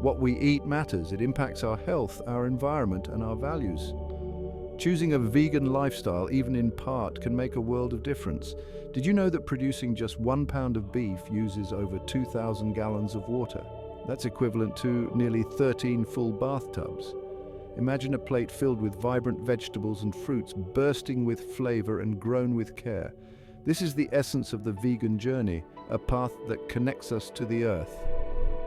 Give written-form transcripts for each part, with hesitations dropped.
What we eat matters. It impacts our health, our environment, and our values. Choosing a vegan lifestyle, even in part, can make a world of difference. Did you know that producing just 1 pound of beef uses over 2,000 gallons of water? That's equivalent to nearly 13 full bathtubs. Imagine a plate filled with vibrant vegetables and fruits, bursting with flavor and grown with care. This is the essence of the vegan journey, a path that connects us to the earth,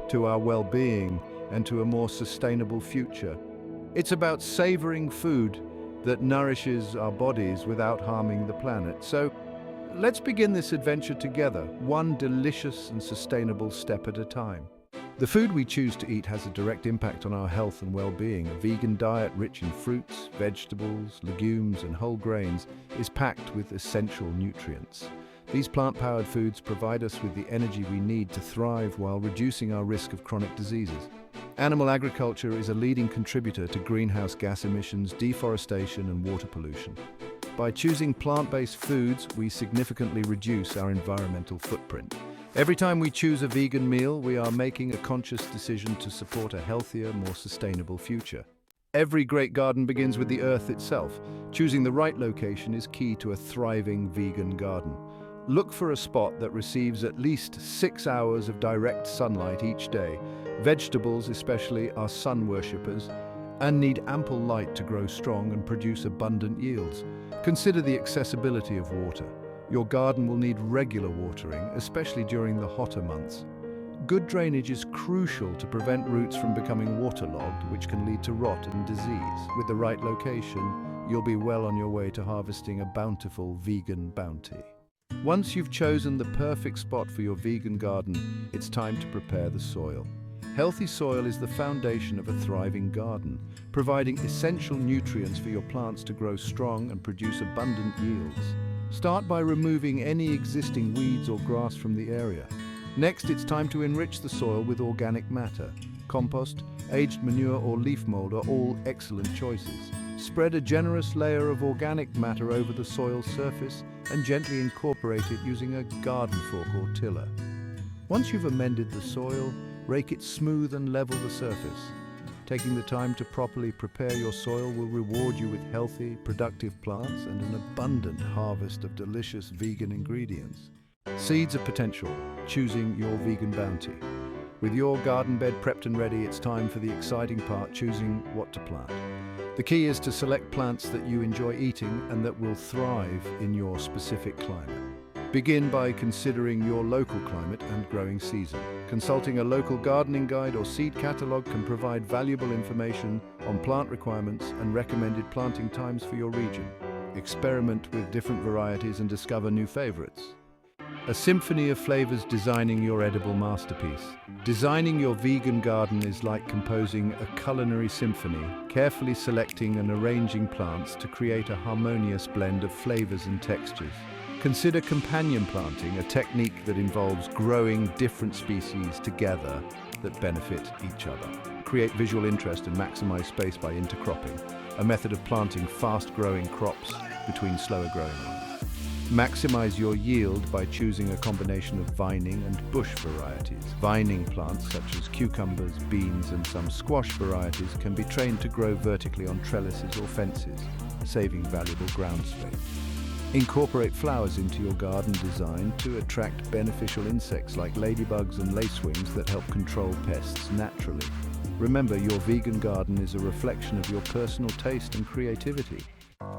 to our well-being, and to a more sustainable future. It's about savoring food that nourishes our bodies without harming the planet. So, let's begin this adventure together, one delicious and sustainable step at a time. The food we choose to eat has a direct impact on our health and well-being. A vegan diet rich in fruits, vegetables, legumes, and whole grains is packed with essential nutrients. These plant-powered foods provide us with the energy we need to thrive while reducing our risk of chronic diseases. Animal agriculture is a leading contributor to greenhouse gas emissions, deforestation, and water pollution. By choosing plant-based foods, we significantly reduce our environmental footprint. Every time we choose a vegan meal, we are making a conscious decision to support a healthier, more sustainable future. Every great garden begins with the earth itself. Choosing the right location is key to a thriving vegan garden. Look for a spot that receives at least 6 hours of direct sunlight each day. Vegetables, especially, are sun worshippers and need ample light to grow strong and produce abundant yields. Consider the accessibility of water. Your garden will need regular watering, especially during the hotter months. Good drainage is crucial to prevent roots from becoming waterlogged, which can lead to rot and disease. With the right location, you'll be well on your way to harvesting a bountiful vegan bounty. Once you've chosen the perfect spot for your vegan garden, it's time to prepare the soil. Healthy soil is the foundation of a thriving garden, providing essential nutrients for your plants to grow strong and produce abundant yields. Start by removing any existing weeds or grass from the area. Next, it's time to enrich the soil with organic matter. Compost, aged manure, or leaf mold are all excellent choices. Spread a generous layer of organic matter over the soil's surface and gently incorporate it using a garden fork or tiller. Once you've amended the soil, rake it smooth and level the surface. Taking the time to properly prepare your soil will reward you with healthy, productive plants and an abundant harvest of delicious vegan ingredients. Seeds of potential, choosing your vegan bounty. With your garden bed prepped and ready, it's time for the exciting part, choosing what to plant. The key is to select plants that you enjoy eating and that will thrive in your specific climate. Begin by considering your local climate and growing season. Consulting a local gardening guide or seed catalog can provide valuable information on plant requirements and recommended planting times for your region. Experiment with different varieties and discover new favorites. A symphony of flavors designing your edible masterpiece. Designing your vegan garden is like composing a culinary symphony, carefully selecting and arranging plants to create a harmonious blend of flavors and textures. Consider companion planting, a technique that involves growing different species together that benefit each other. Create visual interest and maximize space by intercropping, a method of planting fast-growing crops between slower-growing ones. Maximize your yield by choosing a combination of vining and bush varieties. Vining plants such as cucumbers, beans, and some squash varieties can be trained to grow vertically on trellises or fences, saving valuable ground space. Incorporate flowers into your garden design to attract beneficial insects like ladybugs and lacewings that help control pests naturally. Remember, your vegan garden is a reflection of your personal taste and creativity.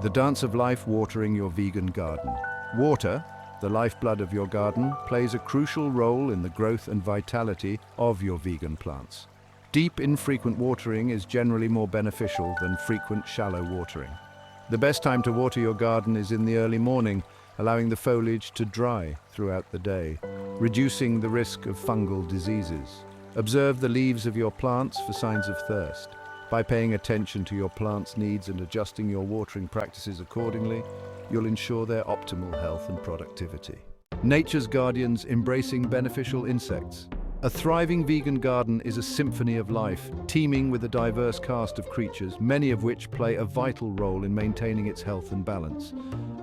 The dance of life, watering your vegan garden. Water, the lifeblood of your garden, plays a crucial role in the growth and vitality of your vegan plants. Deep, infrequent watering is generally more beneficial than frequent, shallow watering. The best time to water your garden is in the early morning, allowing the foliage to dry throughout the day, reducing the risk of fungal diseases. Observe the leaves of your plants for signs of thirst. By paying attention to your plants' needs and adjusting your watering practices accordingly, you'll ensure their optimal health and productivity. Nature's guardians, embracing beneficial insects. A thriving vegan garden is a symphony of life, teeming with a diverse cast of creatures, many of which play a vital role in maintaining its health and balance.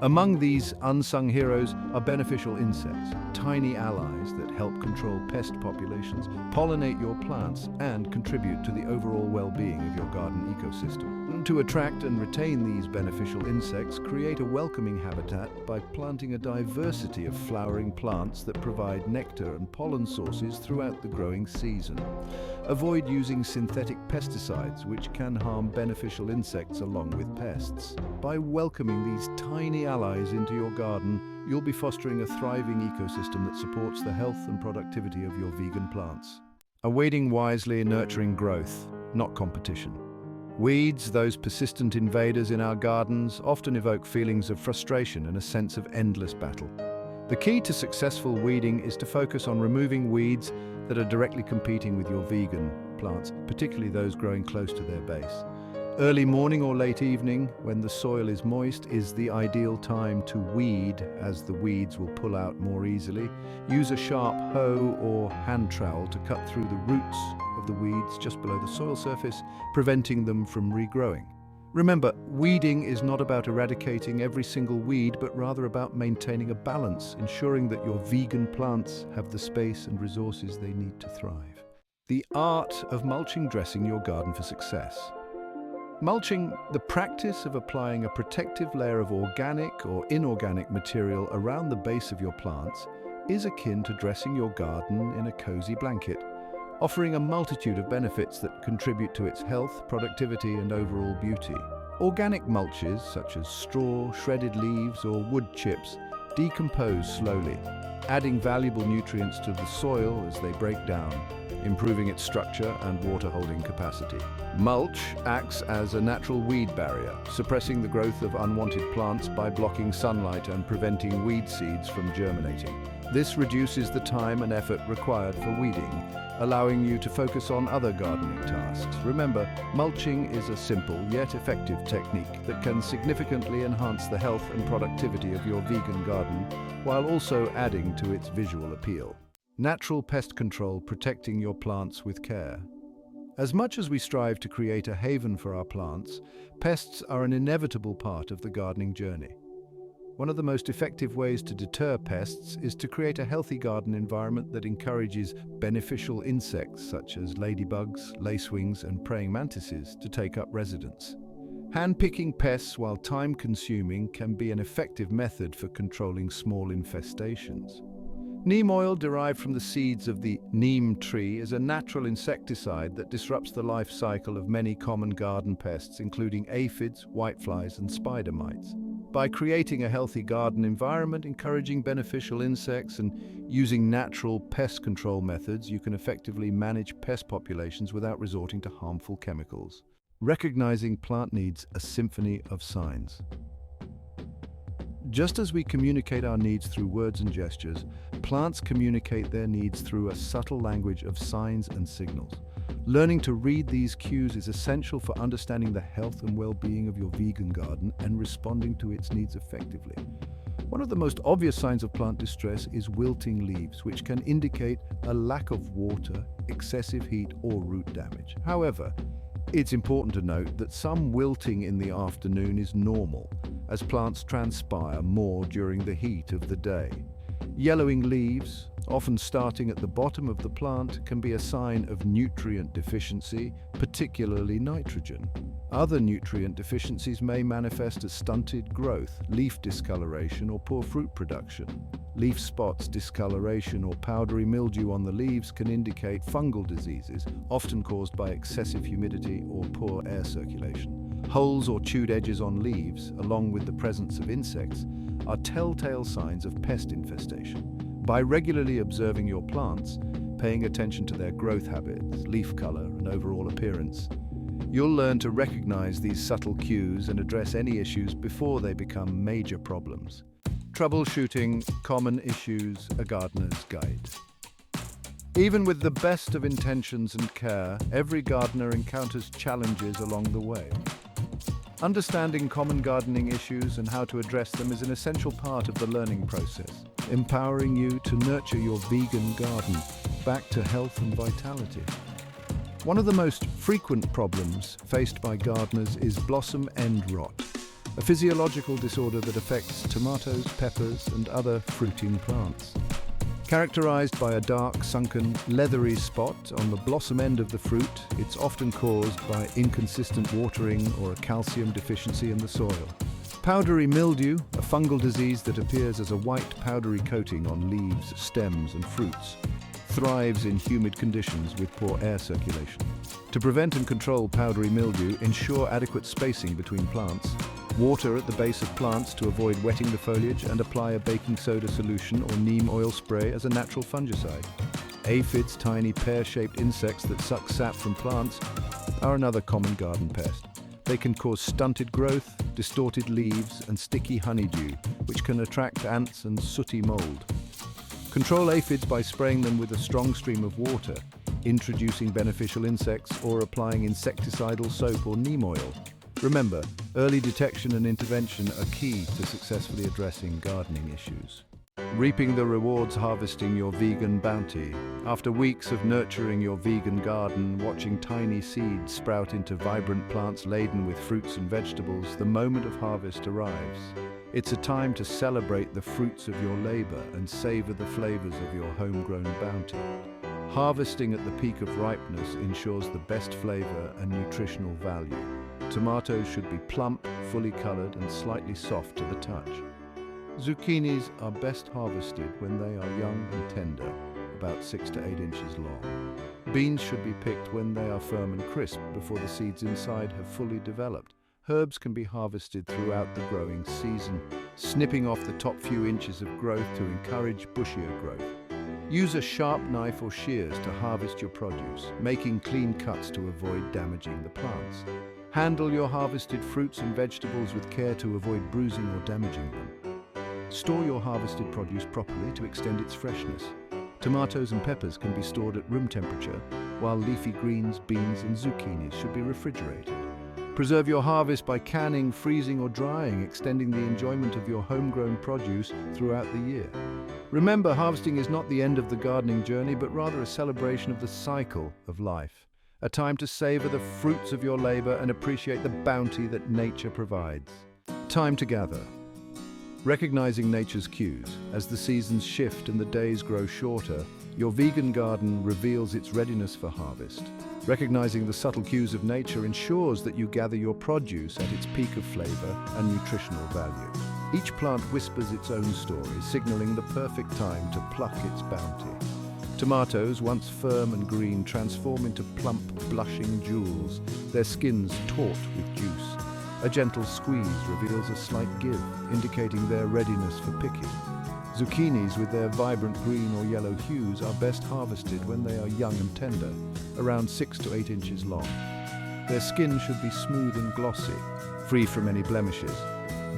Among these unsung heroes are beneficial insects, tiny allies that help control pest populations, pollinate your plants, and contribute to the overall well-being of your garden ecosystem. To attract and retain these beneficial insects, create a welcoming habitat by planting a diversity of flowering plants that provide nectar and pollen sources throughout the growing season. Avoid using synthetic pesticides, which can harm beneficial insects along with pests. By welcoming these tiny allies into your garden, you'll be fostering a thriving ecosystem that supports the health and productivity of your vegan plants. Awaiting wisely, nurturing growth, not competition. Weeds, those persistent invaders in our gardens, often evoke feelings of frustration and a sense of endless battle. The key to successful weeding is to focus on removing weeds that are directly competing with your vegan plants, particularly those growing close to their base. Early morning or late evening, when the soil is moist, is the ideal time to weed, as the weeds will pull out more easily. Use a sharp hoe or hand trowel to cut through the roots of the weeds just below the soil surface, preventing them from regrowing. Remember, weeding is not about eradicating every single weed, but rather about maintaining a balance, ensuring that your vegan plants have the space and resources they need to thrive. The art of mulching, dressing your garden for success. Mulching, the practice of applying a protective layer of organic or inorganic material around the base of your plants, is akin to dressing your garden in a cozy blanket, offering a multitude of benefits that contribute to its health, productivity, and overall beauty. Organic mulches, such as straw, shredded leaves, or wood chips, decompose slowly, adding valuable nutrients to the soil as they break down, improving its structure and water-holding capacity. Mulch acts as a natural weed barrier, suppressing the growth of unwanted plants by blocking sunlight and preventing weed seeds from germinating. This reduces the time and effort required for weeding, allowing you to focus on other gardening tasks. Remember, mulching is a simple yet effective technique that can significantly enhance the health and productivity of your vegan garden, while also adding to its visual appeal. Natural pest control, protecting your plants with care. As much as we strive to create a haven for our plants, pests are an inevitable part of the gardening journey. One of the most effective ways to deter pests is to create a healthy garden environment that encourages beneficial insects such as ladybugs, lacewings, and praying mantises to take up residence. Hand-picking pests, while time-consuming, can be an effective method for controlling small infestations. Neem oil, derived from the seeds of the neem tree, is a natural insecticide that disrupts the life cycle of many common garden pests, including aphids, whiteflies, and spider mites. By creating a healthy garden environment, encouraging beneficial insects, and using natural pest control methods, you can effectively manage pest populations without resorting to harmful chemicals. Recognizing plant needs, a symphony of signs. Just as we communicate our needs through words and gestures, plants communicate their needs through a subtle language of signs and signals. Learning to read these cues is essential for understanding the health and well-being of your vegan garden and responding to its needs effectively. One of the most obvious signs of plant distress is wilting leaves, which can indicate a lack of water, excessive heat, or root damage. However, it's important to note that some wilting in the afternoon is normal, as plants transpire more during the heat of the day. Yellowing leaves, often starting at the bottom of the plant, can be a sign of nutrient deficiency, particularly nitrogen. Other nutrient deficiencies may manifest as stunted growth, leaf discoloration, or poor fruit production. Leaf spots, discoloration, or powdery mildew on the leaves can indicate fungal diseases, often caused by excessive humidity or poor air circulation. Holes or chewed edges on leaves, along with the presence of insects, are telltale signs of pest infestation. By regularly observing your plants, paying attention to their growth habits, leaf color, and overall appearance, you'll learn to recognize these subtle cues and address any issues before they become major problems. Troubleshooting common issues, a gardener's guide. Even with the best of intentions and care, every gardener encounters challenges along the way. Understanding common gardening issues and how to address them is an essential part of the learning process, empowering you to nurture your vegan garden back to health and vitality. One of the most frequent problems faced by gardeners is blossom end rot, a physiological disorder that affects tomatoes, peppers, and other fruiting plants. Characterized by a dark, sunken, leathery spot on the blossom end of the fruit, it's often caused by inconsistent watering or a calcium deficiency in the soil. Powdery mildew, a fungal disease that appears as a white powdery coating on leaves, stems, and fruits, thrives in humid conditions with poor air circulation. To prevent and control powdery mildew, ensure adequate spacing between plants, water at the base of plants to avoid wetting the foliage, and apply a baking soda solution or neem oil spray as a natural fungicide. Aphids, tiny pear-shaped insects that suck sap from plants, are another common garden pest. They can cause stunted growth, distorted leaves, and sticky honeydew, which can attract ants and sooty mold. Control aphids by spraying them with a strong stream of water, introducing beneficial insects, or applying insecticidal soap or neem oil. Remember, early detection and intervention are key to successfully addressing gardening issues. Reaping the rewards, harvesting your vegan bounty. After weeks of nurturing your vegan garden, watching tiny seeds sprout into vibrant plants laden with fruits and vegetables, the moment of harvest arrives. It's a time to celebrate the fruits of your labor and savor the flavors of your homegrown bounty. Harvesting at the peak of ripeness ensures the best flavor and nutritional value. Tomatoes should be plump, fully colored, and slightly soft to the touch. Zucchinis are best harvested when they are young and tender, about 6 to 8 inches long. Beans should be picked when they are firm and crisp before the seeds inside have fully developed. Herbs can be harvested throughout the growing season, snipping off the top few inches of growth to encourage bushier growth. Use a sharp knife or shears to harvest your produce, making clean cuts to avoid damaging the plants. Handle your harvested fruits and vegetables with care to avoid bruising or damaging them. Store your harvested produce properly to extend its freshness. Tomatoes and peppers can be stored at room temperature, while leafy greens, beans, and zucchinis should be refrigerated. Preserve your harvest by canning, freezing, or drying, extending the enjoyment of your homegrown produce throughout the year. Remember, harvesting is not the end of the gardening journey, but rather a celebration of the cycle of life. A time to savor the fruits of your labor and appreciate the bounty that nature provides. Time to gather. Recognizing nature's cues, as the seasons shift and the days grow shorter, your vegan garden reveals its readiness for harvest. Recognizing the subtle cues of nature ensures that you gather your produce at its peak of flavor and nutritional value. Each plant whispers its own story, signaling the perfect time to pluck its bounty. Tomatoes, once firm and green, transform into plump, blushing jewels, their skins taut with juice. A gentle squeeze reveals a slight give, indicating their readiness for picking. Zucchinis, with their vibrant green or yellow hues, are best harvested when they are young and tender, around 6 to 8 inches long. Their skin should be smooth and glossy, free from any blemishes.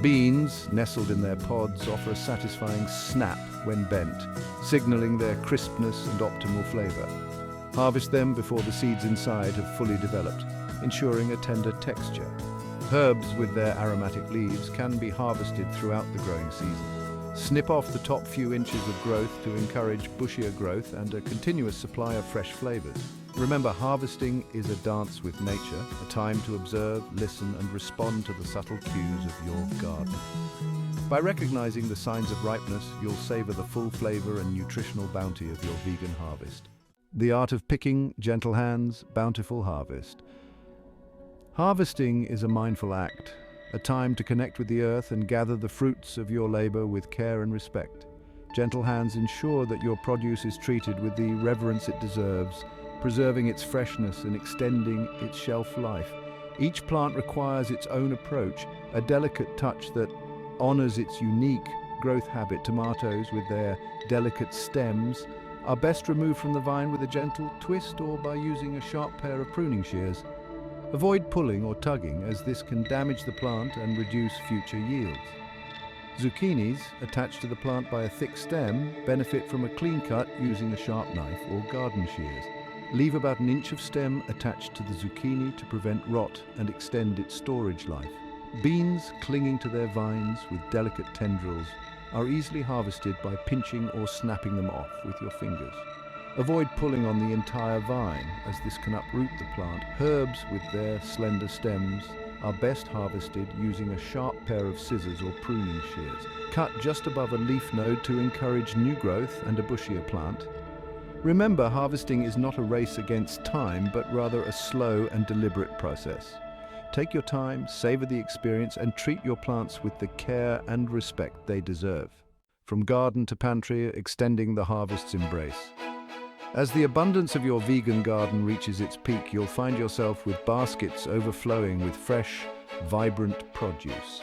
Beans, nestled in their pods, offer a satisfying snap when bent, signaling their crispness and optimal flavor. Harvest them before the seeds inside have fully developed, ensuring a tender texture. Herbs with their aromatic leaves can be harvested throughout the growing season. Snip off the top few inches of growth to encourage bushier growth and a continuous supply of fresh flavors. Remember, harvesting is a dance with nature, a time to observe, listen, and respond to the subtle cues of your garden. By recognizing the signs of ripeness, you'll savor the full flavor and nutritional bounty of your vegan harvest. The art of picking, gentle hands, bountiful harvest. Harvesting is a mindful act, a time to connect with the earth and gather the fruits of your labor with care and respect. Gentle hands ensure that your produce is treated with the reverence it deserves, preserving its freshness and extending its shelf life. Each plant requires its own approach, a delicate touch that honors its unique growth habit. Tomatoes, with their delicate stems, are best removed from the vine with a gentle twist or by using a sharp pair of pruning shears. Avoid pulling or tugging, as this can damage the plant and reduce future yields. Zucchinis, attached to the plant by a thick stem, benefit from a clean cut using a sharp knife or garden shears. Leave about an inch of stem attached to the zucchini to prevent rot and extend its storage life. Beans clinging to their vines with delicate tendrils are easily harvested by pinching or snapping them off with your fingers. Avoid pulling on the entire vine, as this can uproot the plant. Herbs with their slender stems are best harvested using a sharp pair of scissors or pruning shears. Cut just above a leaf node to encourage new growth and a bushier plant. Remember, harvesting is not a race against time, but rather a slow and deliberate process. Take your time, savor the experience, and treat your plants with the care and respect they deserve. From garden to pantry, extending the harvest's embrace. As the abundance of your vegan garden reaches its peak, you'll find yourself with baskets overflowing with fresh, vibrant produce.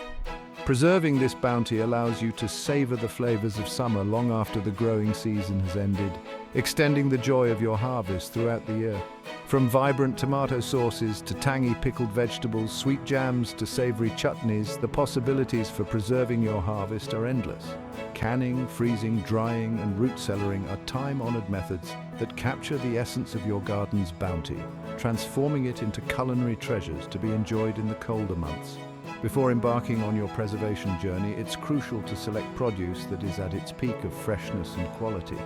Preserving this bounty allows you to savor the flavors of summer long after the growing season has ended, extending the joy of your harvest throughout the year. From vibrant tomato sauces to tangy pickled vegetables, sweet jams to savory chutneys, the possibilities for preserving your harvest are endless. Canning, freezing, drying, and root cellaring are time-honored methods that capture the essence of your garden's bounty, transforming it into culinary treasures to be enjoyed in the colder months. Before embarking on your preservation journey, it's crucial to select produce that is at its peak of freshness and quality.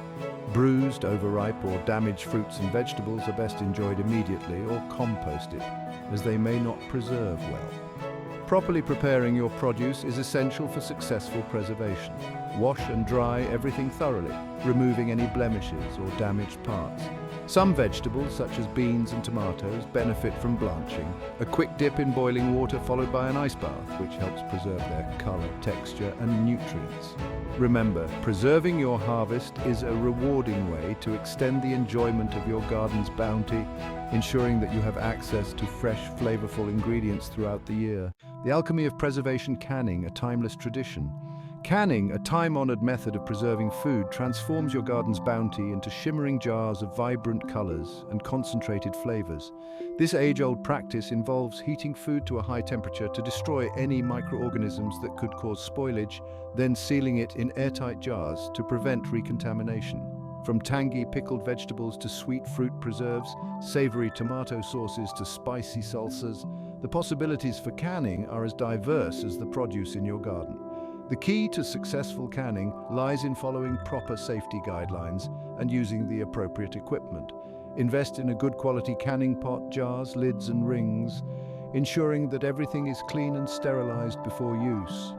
Bruised, overripe, or damaged fruits and vegetables are best enjoyed immediately or composted, as they may not preserve well. Properly preparing your produce is essential for successful preservation. Wash and dry everything thoroughly, removing any blemishes or damaged parts. Some vegetables, such as beans and tomatoes, benefit from blanching. A quick dip in boiling water followed by an ice bath, which helps preserve their color, texture, and nutrients. Remember, preserving your harvest is a rewarding way to extend the enjoyment of your garden's bounty, ensuring that you have access to fresh, flavorful ingredients throughout the year. The alchemy of preservation canning, a timeless tradition. Canning, a time-honored method of preserving food, transforms your garden's bounty into shimmering jars of vibrant colors and concentrated flavors. This age-old practice involves heating food to a high temperature to destroy any microorganisms that could cause spoilage, then sealing it in airtight jars to prevent recontamination. From tangy pickled vegetables to sweet fruit preserves, savory tomato sauces to spicy salsas, the possibilities for canning are as diverse as the produce in your garden. The key to successful canning lies in following proper safety guidelines and using the appropriate equipment. Invest in a good quality canning pot, jars, lids and rings, ensuring that everything is clean and sterilized before use.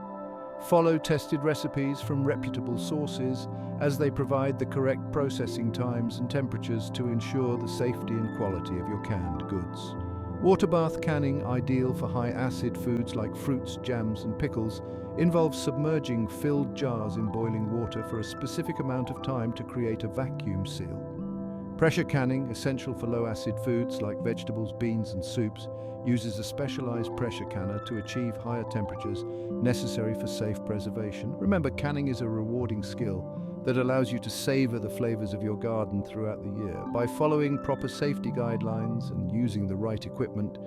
Follow tested recipes from reputable sources as they provide the correct processing times and temperatures to ensure the safety and quality of your canned goods. Water bath canning, ideal for high-acid foods like fruits, jams, and pickles, involves submerging filled jars in boiling water for a specific amount of time to create a vacuum seal. Pressure canning, essential for low-acid foods like vegetables, beans, and soups, uses a specialized pressure canner to achieve higher temperatures necessary for safe preservation. Remember, canning is a rewarding skill that allows you to savor the flavors of your garden throughout the year. By following proper safety guidelines and using the right equipment,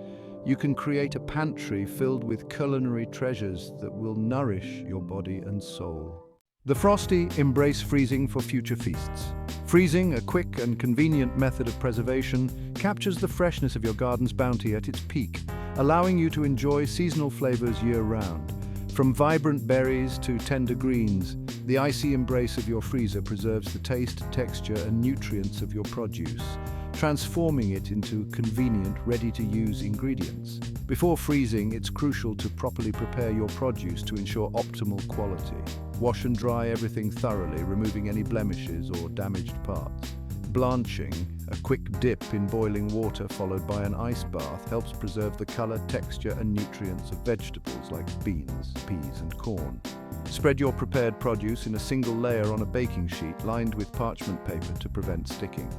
you can create a pantry filled with culinary treasures that will nourish your body and soul. The Frosty, embrace freezing for future feasts. Freezing, a quick and convenient method of preservation, captures the freshness of your garden's bounty at its peak, allowing you to enjoy seasonal flavors year-round. From vibrant berries to tender greens, the icy embrace of your freezer preserves the taste, texture, and nutrients of your produce, transforming it into convenient, ready-to-use ingredients. Before freezing, it's crucial to properly prepare your produce to ensure optimal quality. Wash and dry everything thoroughly, removing any blemishes or damaged parts. Blanching, a quick dip in boiling water followed by an ice bath, helps preserve the color, texture, and nutrients of vegetables like beans, peas, and corn. Spread your prepared produce in a single layer on a baking sheet lined with parchment paper to prevent sticking.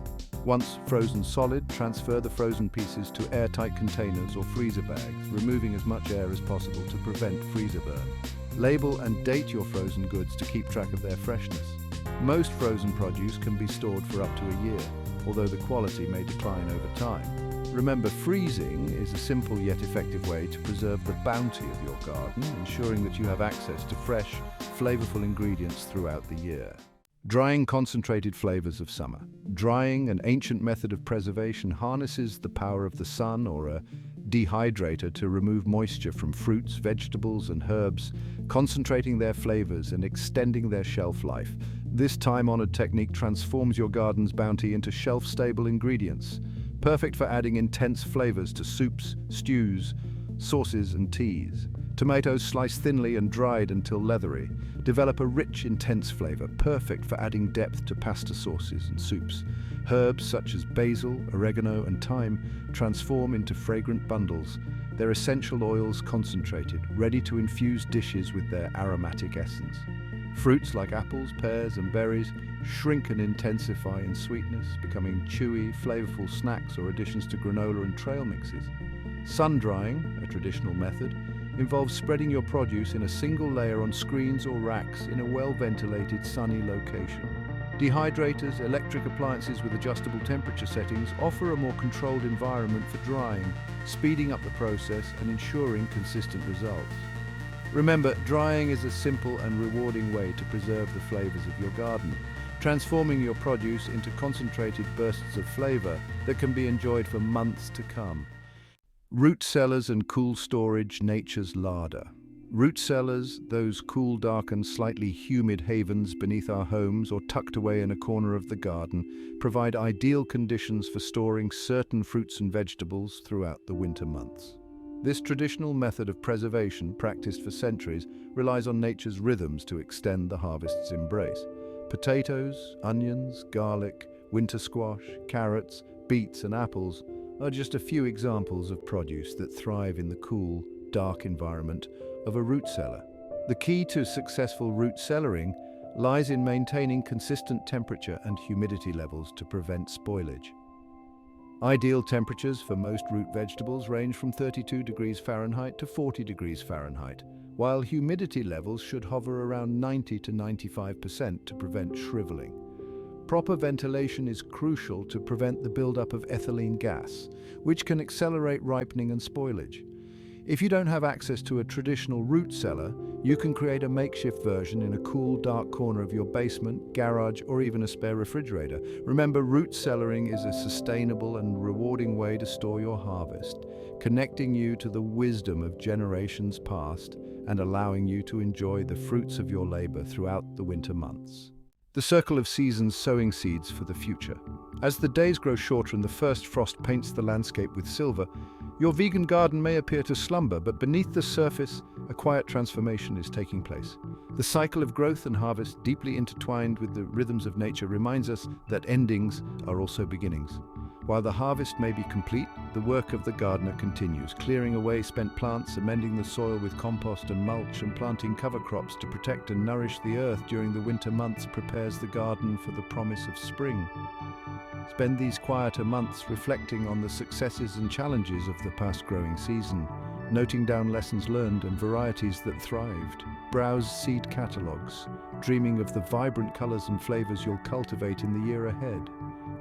Once frozen solid, transfer the frozen pieces to airtight containers or freezer bags, removing as much air as possible to prevent freezer burn. Label and date your frozen goods to keep track of their freshness. Most frozen produce can be stored for up to a year, although the quality may decline over time. Remember, freezing is a simple yet effective way to preserve the bounty of your garden, ensuring that you have access to fresh, flavorful ingredients throughout the year. Drying concentrated flavors of summer. Drying, an ancient method of preservation, harnesses the power of the sun or a dehydrator to remove moisture from fruits, vegetables, and herbs, concentrating their flavors and extending their shelf life. This time-honored technique transforms your garden's bounty into shelf-stable ingredients, perfect for adding intense flavors to soups, stews, sauces, and teas. Tomatoes sliced thinly and dried until leathery develop a rich, intense flavor, perfect for adding depth to pasta sauces and soups. Herbs such as basil, oregano, and thyme transform into fragrant bundles, their essential oils concentrated, ready to infuse dishes with their aromatic essence. Fruits like apples, pears, and berries shrink and intensify in sweetness, becoming chewy, flavorful snacks or additions to granola and trail mixes. Sun drying, a traditional method, involves spreading your produce in a single layer on screens or racks in a well-ventilated, sunny location. Dehydrators, electric appliances with adjustable temperature settings offer a more controlled environment for drying, speeding up the process and ensuring consistent results. Remember, drying is a simple and rewarding way to preserve the flavors of your garden, transforming your produce into concentrated bursts of flavor that can be enjoyed for months to come. Root cellars and cool storage, nature's larder. Root cellars, those cool, dark and slightly humid havens beneath our homes or tucked away in a corner of the garden, provide ideal conditions for storing certain fruits and vegetables throughout the winter months. This traditional method of preservation, practiced for centuries, relies on nature's rhythms to extend the harvest's embrace. Potatoes, onions, garlic, winter squash, carrots, beets and apples are just a few examples of produce that thrive in the cool, dark environment of a root cellar. The key to successful root cellaring lies in maintaining consistent temperature and humidity levels to prevent spoilage. Ideal temperatures for most root vegetables range from 32 degrees Fahrenheit to 40 degrees Fahrenheit, while humidity levels should hover around 90 to 95% to prevent shriveling. Proper ventilation is crucial to prevent the buildup of ethylene gas, which can accelerate ripening and spoilage. If you don't have access to a traditional root cellar, you can create a makeshift version in a cool, dark corner of your basement, garage, or even a spare refrigerator. Remember, root cellaring is a sustainable and rewarding way to store your harvest, connecting you to the wisdom of generations past and allowing you to enjoy the fruits of your labor throughout the winter months. The circle of seasons, sowing seeds for the future. As the days grow shorter and the first frost paints the landscape with silver, your vegan garden may appear to slumber, but beneath the surface, a quiet transformation is taking place. The cycle of growth and harvest, deeply intertwined with the rhythms of nature, reminds us that endings are also beginnings. While the harvest may be complete, the work of the gardener continues, clearing away spent plants, amending the soil with compost and mulch, and planting cover crops to protect and nourish the earth during the winter months prepares the garden for the promise of spring. Spend these quieter months reflecting on the successes and challenges of the past growing season, noting down lessons learned and varieties that thrived. Browse seed catalogs, dreaming of the vibrant colors and flavors you'll cultivate in the year ahead.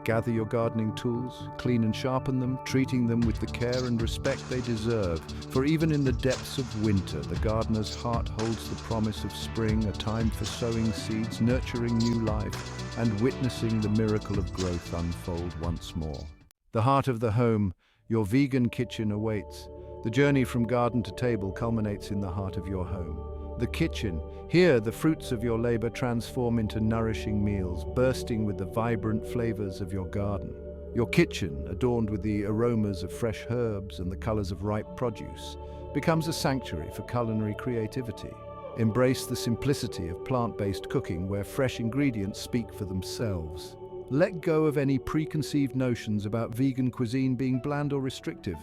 Gather your gardening tools, clean and sharpen them, treating them with the care and respect they deserve. For even in the depths of winter, the gardener's heart holds the promise of spring, a time for sowing seeds, nurturing new life, and witnessing the miracle of growth unfold once more. The heart of the home, your vegan kitchen awaits. The journey from garden to table culminates in the heart of your home. The kitchen. Here, the fruits of your labor transform into nourishing meals, bursting with the vibrant flavors of your garden. Your kitchen, adorned with the aromas of fresh herbs and the colors of ripe produce, becomes a sanctuary for culinary creativity. Embrace the simplicity of plant-based cooking, where fresh ingredients speak for themselves. Let go of any preconceived notions about vegan cuisine being bland or restrictive.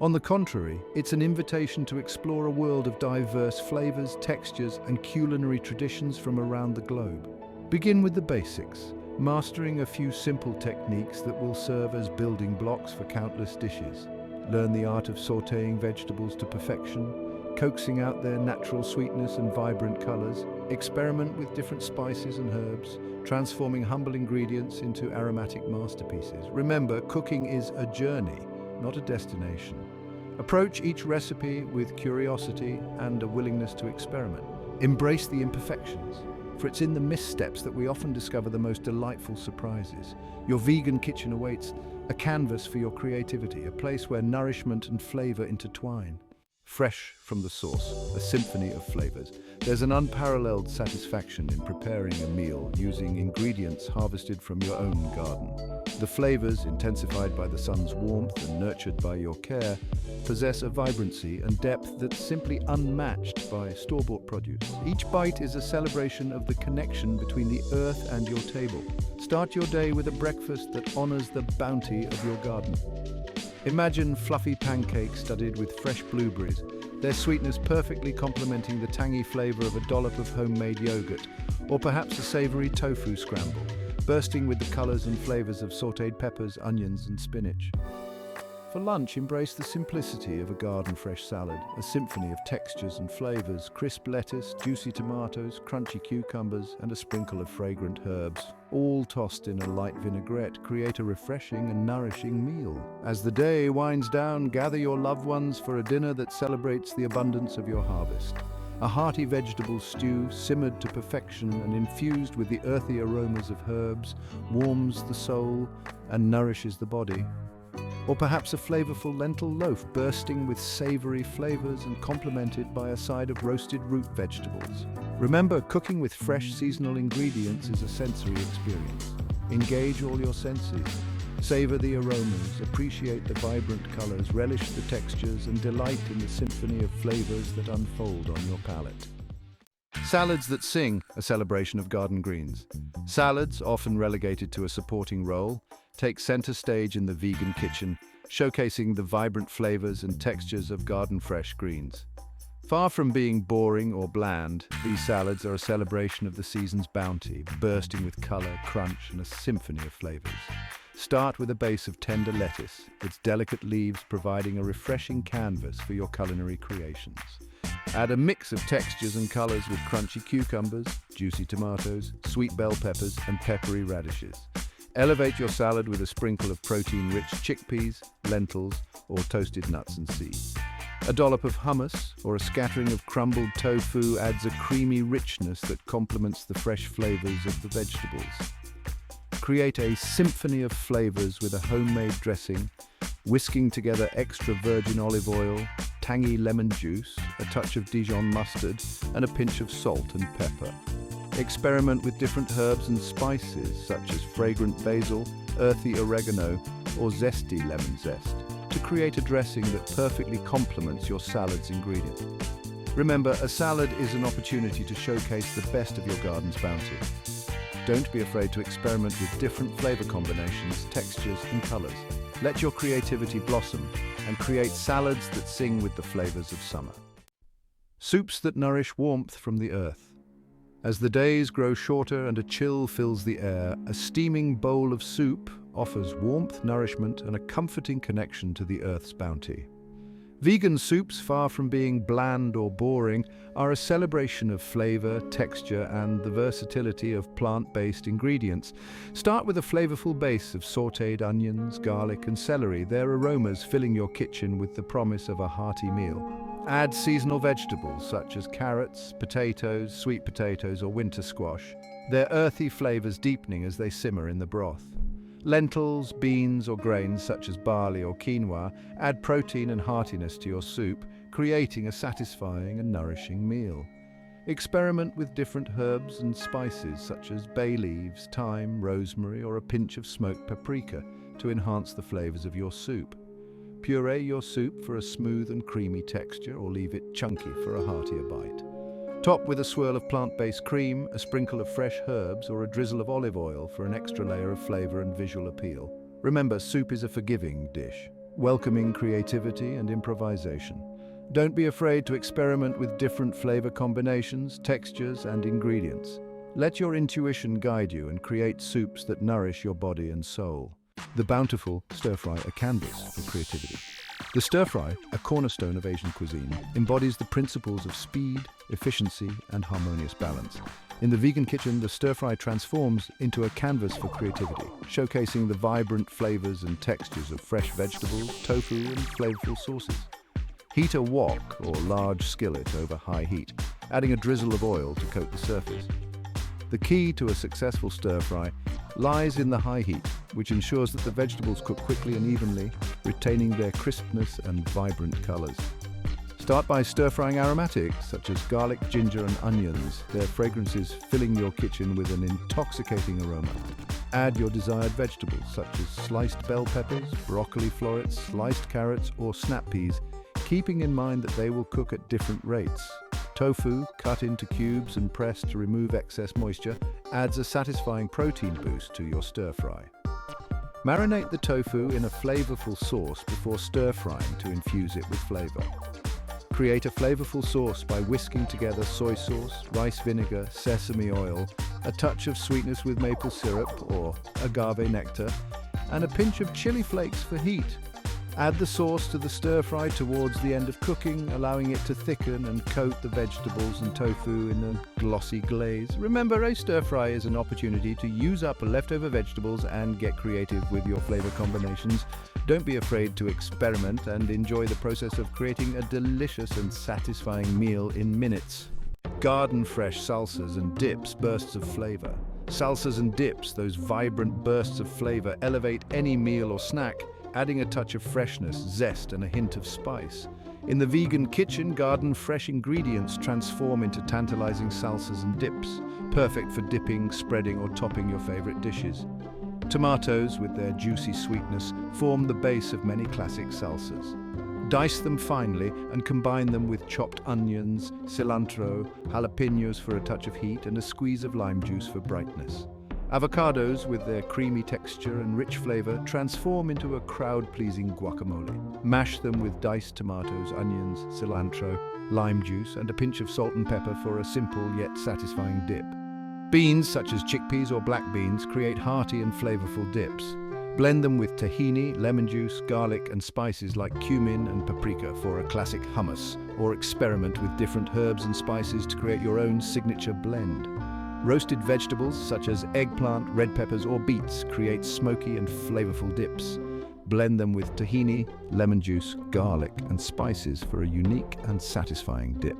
On the contrary, it's an invitation to explore a world of diverse flavors, textures, and culinary traditions from around the globe. Begin with the basics, mastering a few simple techniques that will serve as building blocks for countless dishes. Learn the art of sautéing vegetables to perfection, coaxing out their natural sweetness and vibrant colors. Experiment with different spices and herbs, transforming humble ingredients into aromatic masterpieces. Remember, cooking is a journey, not a destination. Approach each recipe with curiosity and a willingness to experiment. Embrace the imperfections. for it's in the missteps that we often discover the most delightful surprises. Your vegan kitchen awaits, a canvas for your creativity, a place where nourishment and flavor intertwine. Fresh from the source, a symphony of flavors. There's an unparalleled satisfaction in preparing a meal using ingredients harvested from your own garden. The flavors, intensified by the sun's warmth and nurtured by your care, possess a vibrancy and depth that's simply unmatched by store-bought produce. Each bite is a celebration of the connection between the earth and your table. Start your day with a breakfast that honors the bounty of your garden. Imagine fluffy pancakes studded with fresh blueberries, their sweetness perfectly complementing the tangy flavor of a dollop of homemade yogurt, or perhaps a savory tofu scramble, bursting with the colors and flavors of sautéed peppers, onions, and spinach. For lunch, embrace the simplicity of a garden-fresh salad, a symphony of textures and flavors: crisp lettuce, juicy tomatoes, crunchy cucumbers, and a sprinkle of fragrant herbs, all tossed in a light vinaigrette, create a refreshing and nourishing meal. As the day winds down, gather your loved ones for a dinner that celebrates the abundance of your harvest. A hearty vegetable stew, simmered to perfection and infused with the earthy aromas of herbs, warms the soul and nourishes the body. Or perhaps a flavorful lentil loaf bursting with savory flavors and complemented by a side of roasted root vegetables. Remember, cooking with fresh seasonal ingredients is a sensory experience. Engage all your senses. Savor the aromas, appreciate the vibrant colors, relish the textures, and delight in the symphony of flavors that unfold on your palate. Salads that sing, a celebration of garden greens. Salads, often relegated to a supporting role, take center stage in the vegan kitchen, showcasing the vibrant flavors and textures of garden-fresh greens. Far from being boring or bland, these salads are a celebration of the season's bounty, bursting with color, crunch, and a symphony of flavors. Start with a base of tender lettuce, its delicate leaves providing a refreshing canvas for your culinary creations. Add a mix of textures and colors with crunchy cucumbers, juicy tomatoes, sweet bell peppers, and peppery radishes. Elevate your salad with a sprinkle of protein-rich chickpeas, lentils, or toasted nuts and seeds. A dollop of hummus or a scattering of crumbled tofu adds a creamy richness that complements the fresh flavors of the vegetables. Create a symphony of flavors with a homemade dressing, whisking together extra virgin olive oil, tangy lemon juice, a touch of Dijon mustard, and a pinch of salt and pepper. Experiment with different herbs and spices such as fragrant basil, earthy oregano, or zesty lemon zest to create a dressing that perfectly complements your salad's ingredients. Remember, a salad is an opportunity to showcase the best of your garden's bounty. Don't be afraid to experiment with different flavor combinations, textures, and colors. Let your creativity blossom and create salads that sing with the flavors of summer. Soups that nourish warmth from the earth. As the days grow shorter and a chill fills the air, a steaming bowl of soup offers warmth, nourishment, and a comforting connection to the earth's bounty. Vegan soups, far from being bland or boring, are a celebration of flavor, texture, and the versatility of plant-based ingredients. Start with a flavorful base of sautéed onions, garlic, and celery, their aromas filling your kitchen with the promise of a hearty meal. Add seasonal vegetables such as carrots, potatoes, sweet potatoes, or winter squash, their earthy flavors deepening as they simmer in the broth. Lentils, beans, or grains such as barley or quinoa add protein and heartiness to your soup, creating a satisfying and nourishing meal. Experiment with different herbs and spices such as bay leaves, thyme, rosemary, or a pinch of smoked paprika to enhance the flavors of your soup. Puree your soup for a smooth and creamy texture, or leave it chunky for a heartier bite. Top with a swirl of plant-based cream, a sprinkle of fresh herbs, or a drizzle of olive oil for an extra layer of flavor and visual appeal. Remember, soup is a forgiving dish, welcoming creativity and improvisation. Don't be afraid to experiment with different flavor combinations, textures, and ingredients. Let your intuition guide you and create soups that nourish your body and soul. The bountiful stir-fry, a canvas for creativity. The stir-fry, a cornerstone of Asian cuisine, embodies the principles of speed, efficiency, and harmonious balance. In the vegan kitchen, the stir-fry transforms into a canvas for creativity, showcasing the vibrant flavors and textures of fresh vegetables, tofu, and flavorful sauces. Heat a wok or large skillet over high heat, adding a drizzle of oil to coat the surface. The key to a successful stir-fry lies in the high heat, which ensures that the vegetables cook quickly and evenly, retaining their crispness and vibrant colors. Start by stir-frying aromatics such as garlic, ginger, and onions, their fragrances filling your kitchen with an intoxicating aroma. Add your desired vegetables such as sliced bell peppers, broccoli florets, sliced carrots, or snap peas, keeping in mind that they will cook at different rates. Tofu, cut into cubes and pressed to remove excess moisture, adds a satisfying protein boost to your stir-fry. Marinate the tofu in a flavorful sauce before stir-frying to infuse it with flavor. Create a flavorful sauce by whisking together soy sauce, rice vinegar, sesame oil, a touch of sweetness with maple syrup or agave nectar, and a pinch of chili flakes for heat. Add the sauce to the stir-fry towards the end of cooking, allowing it to thicken and coat the vegetables and tofu in a glossy glaze. Remember, a stir-fry is an opportunity to use up leftover vegetables and get creative with your flavor combinations. Don't be afraid to experiment and enjoy the process of creating a delicious and satisfying meal in minutes. Garden-fresh salsas and dips, bursts of flavor. Salsas and dips, those vibrant bursts of flavor, elevate any meal or snack, adding a touch of freshness, zest, and a hint of spice. In the vegan kitchen, garden-fresh ingredients transform into tantalizing salsas and dips, perfect for dipping, spreading, or topping your favorite dishes. Tomatoes, with their juicy sweetness, form the base of many classic salsas. Dice them finely and combine them with chopped onions, cilantro, jalapenos for a touch of heat, and a squeeze of lime juice for brightness. Avocados, with their creamy texture and rich flavor, transform into a crowd-pleasing guacamole. Mash them with diced tomatoes, onions, cilantro, lime juice, and a pinch of salt and pepper for a simple yet satisfying dip. Beans, such as chickpeas or black beans, create hearty and flavorful dips. Blend them with tahini, lemon juice, garlic, and spices like cumin and paprika for a classic hummus, or experiment with different herbs and spices to create your own signature blend. Roasted vegetables such as eggplant, red peppers, or beets create smoky and flavorful dips. Blend them with tahini, lemon juice, garlic, and spices for a unique and satisfying dip.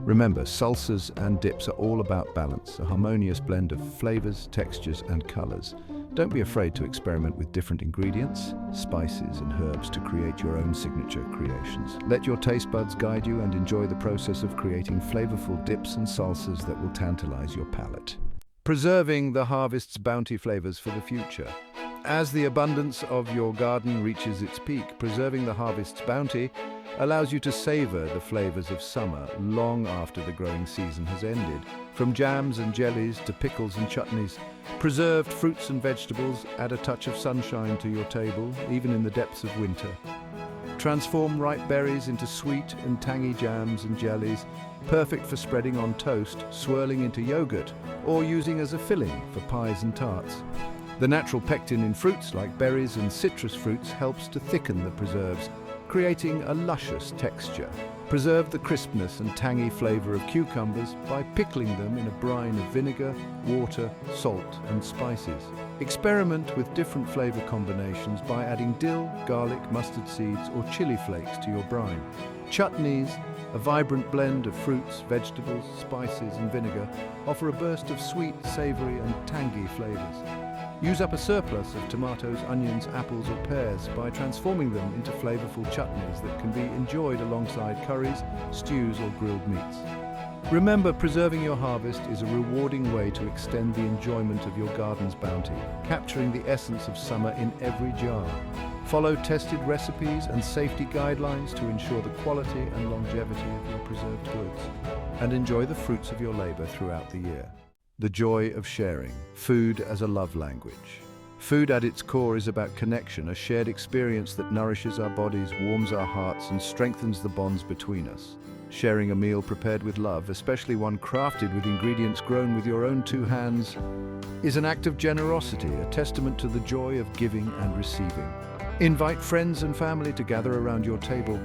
Remember, salsas and dips are all about balance, a harmonious blend of flavors, textures, and colors. Don't be afraid to experiment with different ingredients, spices, and herbs to create your own signature creations. Let your taste buds guide you and enjoy the process of creating flavorful dips and salsas that will tantalize your palate. Preserving the harvest's bounty flavors for the future. As the abundance of your garden reaches its peak, preserving the harvest's bounty allows you to savor the flavors of summer long after the growing season has ended. From jams and jellies to pickles and chutneys, preserved fruits and vegetables add a touch of sunshine to your table, even in the depths of winter. Transform ripe berries into sweet and tangy jams and jellies, perfect for spreading on toast, swirling into yogurt, or using as a filling for pies and tarts. The natural pectin in fruits like berries and citrus fruits helps to thicken the preserves, creating a luscious texture. Preserve the crispness and tangy flavor of cucumbers by pickling them in a brine of vinegar, water, salt, and spices. Experiment with different flavor combinations by adding dill, garlic, mustard seeds, or chili flakes to your brine. Chutneys, a vibrant blend of fruits, vegetables, spices, and vinegar, offer a burst of sweet, savory, and tangy flavors. Use up a surplus of tomatoes, onions, apples, or pears by transforming them into flavorful chutneys that can be enjoyed alongside curries, stews, or grilled meats. Remember, preserving your harvest is a rewarding way to extend the enjoyment of your garden's bounty, capturing the essence of summer in every jar. Follow tested recipes and safety guidelines to ensure the quality and longevity of your preserved goods, and enjoy the fruits of your labor throughout the year. The joy of sharing. Food as a love language. Food at its core is about connection, a shared experience that nourishes our bodies, warms our hearts, and strengthens the bonds between us. Sharing a meal prepared with love, especially one crafted with ingredients grown with your own two hands, is an act of generosity, a testament to the joy of giving and receiving. Invite friends and family to gather around your table,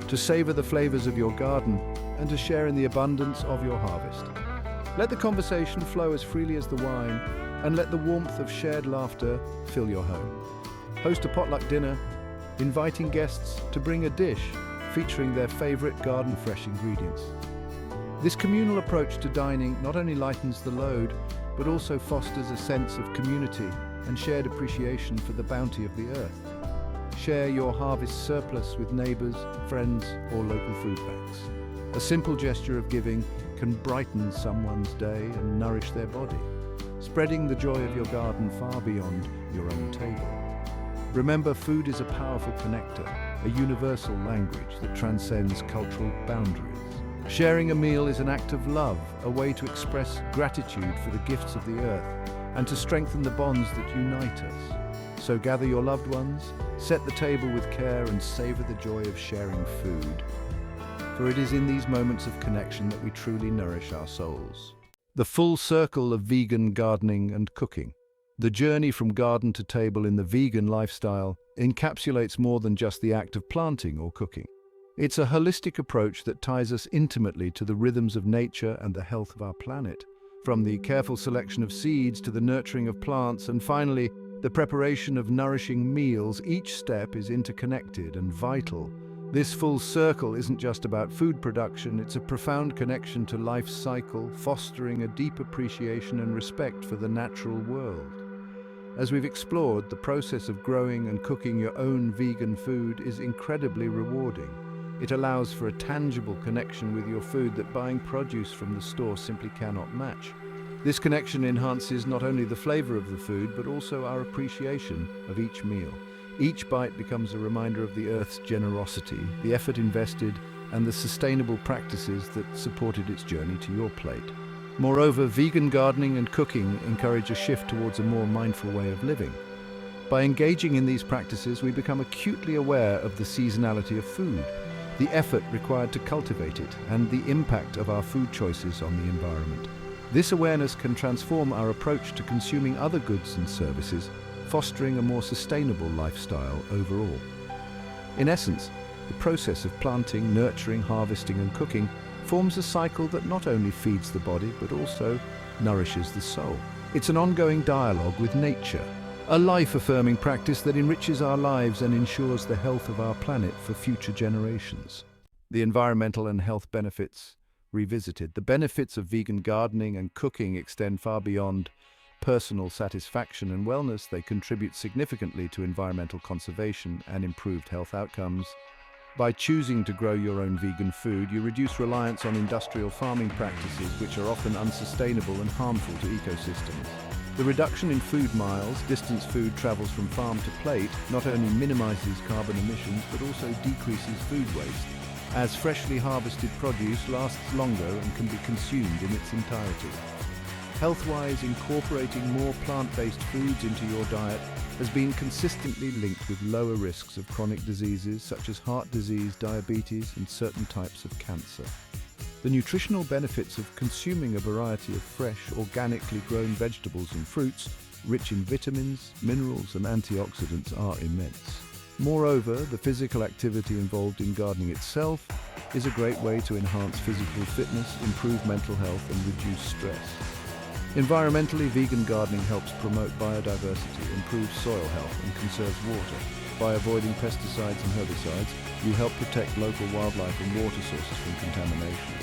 to savor the flavors of your garden, and to share in the abundance of your harvest. Let the conversation flow as freely as the wine, and let the warmth of shared laughter fill your home. Host a potluck dinner, inviting guests to bring a dish featuring their favorite garden-fresh ingredients. This communal approach to dining not only lightens the load, but also fosters a sense of community and shared appreciation for the bounty of the earth. Share your harvest surplus with neighbors, friends, or local food banks. A simple gesture of giving can brighten someone's day and nourish their body, spreading the joy of your garden far beyond your own table. Remember, food is a powerful connector, a universal language that transcends cultural boundaries. Sharing a meal is an act of love, a way to express gratitude for the gifts of the earth and to strengthen the bonds that unite us. So gather your loved ones, set the table with care, and savor the joy of sharing food. For it is in these moments of connection that we truly nourish our souls. The full circle of vegan gardening and cooking. The journey from garden to table in the vegan lifestyle encapsulates more than just the act of planting or cooking. It's a holistic approach that ties us intimately to the rhythms of nature and the health of our planet. From the careful selection of seeds to the nurturing of plants and finally, the preparation of nourishing meals, each step is interconnected and vital. This full circle isn't just about food production, it's a profound connection to life's cycle, fostering a deep appreciation and respect for the natural world. As we've explored, the process of growing and cooking your own vegan food is incredibly rewarding. It allows for a tangible connection with your food that buying produce from the store simply cannot match. This connection enhances not only the flavor of the food, but also our appreciation of each meal. Each bite becomes a reminder of the earth's generosity, the effort invested, and the sustainable practices that supported its journey to your plate. Moreover, vegan gardening and cooking encourage a shift towards a more mindful way of living. By engaging in these practices, we become acutely aware of the seasonality of food, the effort required to cultivate it, and the impact of our food choices on the environment. This awareness can transform our approach to consuming other goods and services, fostering a more sustainable lifestyle overall. In essence, the process of planting, nurturing, harvesting, and cooking forms a cycle that not only feeds the body, but also nourishes the soul. It's an ongoing dialogue with nature, a life-affirming practice that enriches our lives and ensures the health of our planet for future generations. The environmental and health benefits revisited. The benefits of vegan gardening and cooking extend far beyond personal satisfaction and wellness. They contribute significantly to environmental conservation and improved health outcomes. By choosing to grow your own vegan food, you reduce reliance on industrial farming practices, which are often unsustainable and harmful to ecosystems. The reduction in food miles, distance food travels from farm to plate, not only minimizes carbon emissions, but also decreases food waste, as freshly harvested produce lasts longer and can be consumed in its entirety. Health-wise, incorporating more plant-based foods into your diet has been consistently linked with lower risks of chronic diseases such as heart disease, diabetes, and certain types of cancer. The nutritional benefits of consuming a variety of fresh, organically grown vegetables and fruits, rich in vitamins, minerals, and antioxidants, are immense. Moreover, the physical activity involved in gardening itself is a great way to enhance physical fitness, improve mental health, and reduce stress. Environmentally, vegan gardening helps promote biodiversity, improves soil health, and conserves water. By avoiding pesticides and herbicides, you help protect local wildlife and water sources from contamination.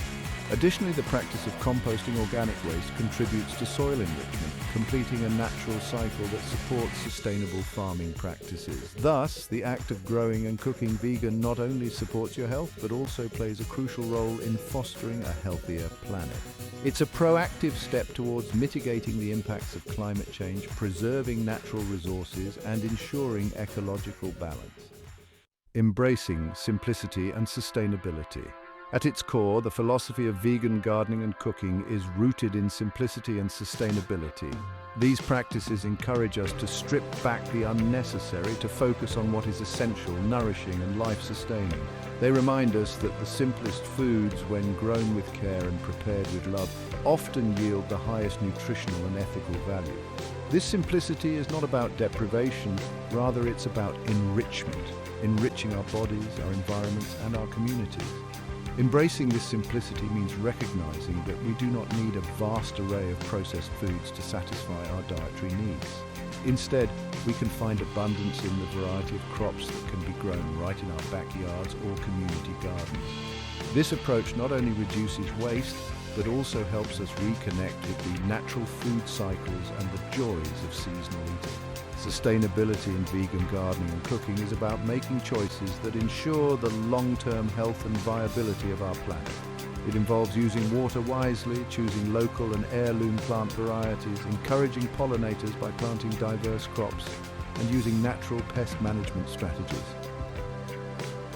Additionally, the practice of composting organic waste contributes to soil enrichment, completing a natural cycle that supports sustainable farming practices. Thus, the act of growing and cooking vegan not only supports your health, but also plays a crucial role in fostering a healthier planet. It's a proactive step towards mitigating the impacts of climate change, preserving natural resources, and ensuring ecological balance. Embracing simplicity and sustainability. At its core, the philosophy of vegan gardening and cooking is rooted in simplicity and sustainability. These practices encourage us to strip back the unnecessary to focus on what is essential, nourishing, and life-sustaining. They remind us that the simplest foods, when grown with care and prepared with love, often yield the highest nutritional and ethical value. This simplicity is not about deprivation, rather it's about enrichment, enriching our bodies, our environments, and our communities. Embracing this simplicity means recognizing that we do not need a vast array of processed foods to satisfy our dietary needs. Instead, we can find abundance in the variety of crops that can be grown right in our backyards or community gardens. This approach not only reduces waste, but also helps us reconnect with the natural food cycles and the joys of seasonal eating. Sustainability in vegan gardening and cooking is about making choices that ensure the long-term health and viability of our planet. It involves using water wisely, choosing local and heirloom plant varieties, encouraging pollinators by planting diverse crops, and using natural pest management strategies.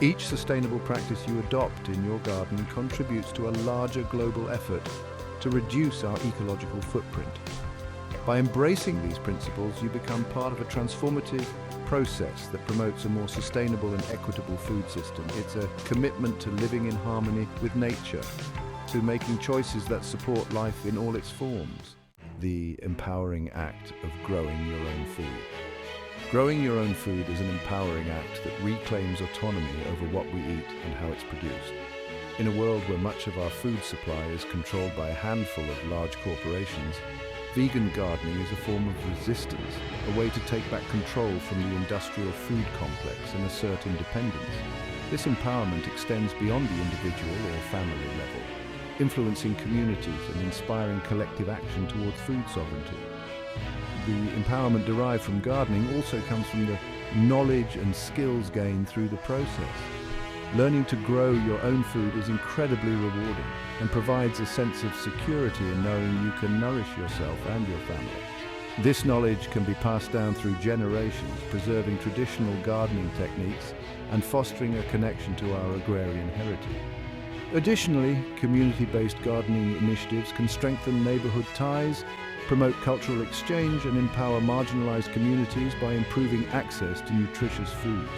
Each sustainable practice you adopt in your garden contributes to a larger global effort to reduce our ecological footprint. By embracing these principles, you become part of a transformative process that promotes a more sustainable and equitable food system. It's a commitment to living in harmony with nature, to making choices that support life in all its forms. The empowering act of growing your own food. Growing your own food is an empowering act that reclaims autonomy over what we eat and how it's produced. In a world where much of our food supply is controlled by a handful of large corporations, vegan gardening is a form of resistance, a way to take back control from the industrial food complex and assert independence. This empowerment extends beyond the individual or family level, influencing communities and inspiring collective action towards food sovereignty. The empowerment derived from gardening also comes from the knowledge and skills gained through the process. Learning to grow your own food is incredibly rewarding and provides a sense of security in knowing you can nourish yourself and your family. This knowledge can be passed down through generations, preserving traditional gardening techniques and fostering a connection to our agrarian heritage. Additionally, community-based gardening initiatives can strengthen neighborhood ties, promote cultural exchange, and empower marginalized communities by improving access to nutritious foods.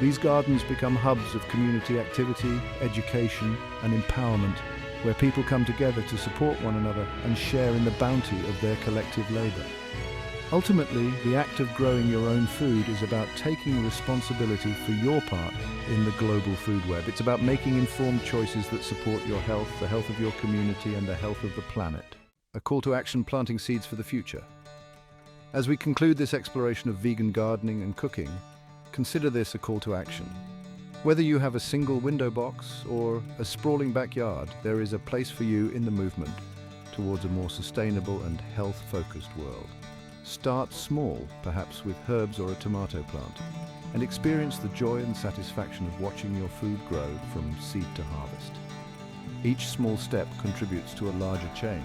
These gardens become hubs of community activity, education, and empowerment, where people come together to support one another and share in the bounty of their collective labor. Ultimately, the act of growing your own food is about taking responsibility for your part in the global food web. It's about making informed choices that support your health, the health of your community, and the health of the planet. A call to action: planting seeds for the future. As we conclude this exploration of vegan gardening and cooking, consider this a call to action. Whether you have a single window box or a sprawling backyard, there is a place for you in the movement towards a more sustainable and health-focused world. Start small, perhaps with herbs or a tomato plant, and experience the joy and satisfaction of watching your food grow from seed to harvest. Each small step contributes to a larger change,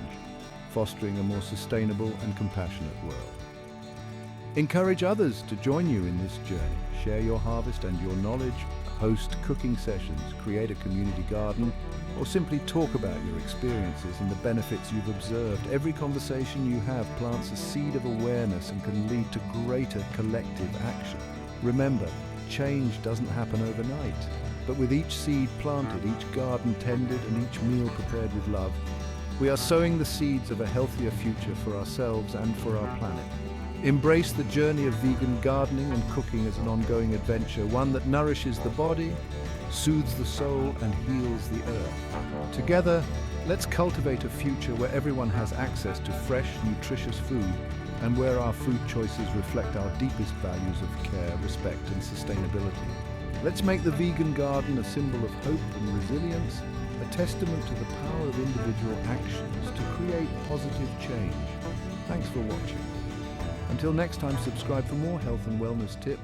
fostering a more sustainable and compassionate world. Encourage others to join you in this journey. Share your harvest and your knowledge, host cooking sessions, create a community garden, or simply talk about your experiences and the benefits you've observed. Every conversation you have plants a seed of awareness and can lead to greater collective action. Remember, change doesn't happen overnight, but with each seed planted, each garden tended, and each meal prepared with love, we are sowing the seeds of a healthier future for ourselves and for our planet. Embrace the journey of vegan gardening and cooking as an ongoing adventure, one that nourishes the body, soothes the soul, and heals the earth. Together, let's cultivate a future where everyone has access to fresh, nutritious food, and where our food choices reflect our deepest values of care, respect, and sustainability. Let's make the vegan garden a symbol of hope and resilience, a testament to the power of individual actions to create positive change. Thanks for watching. Until next time, subscribe for more health and wellness tips.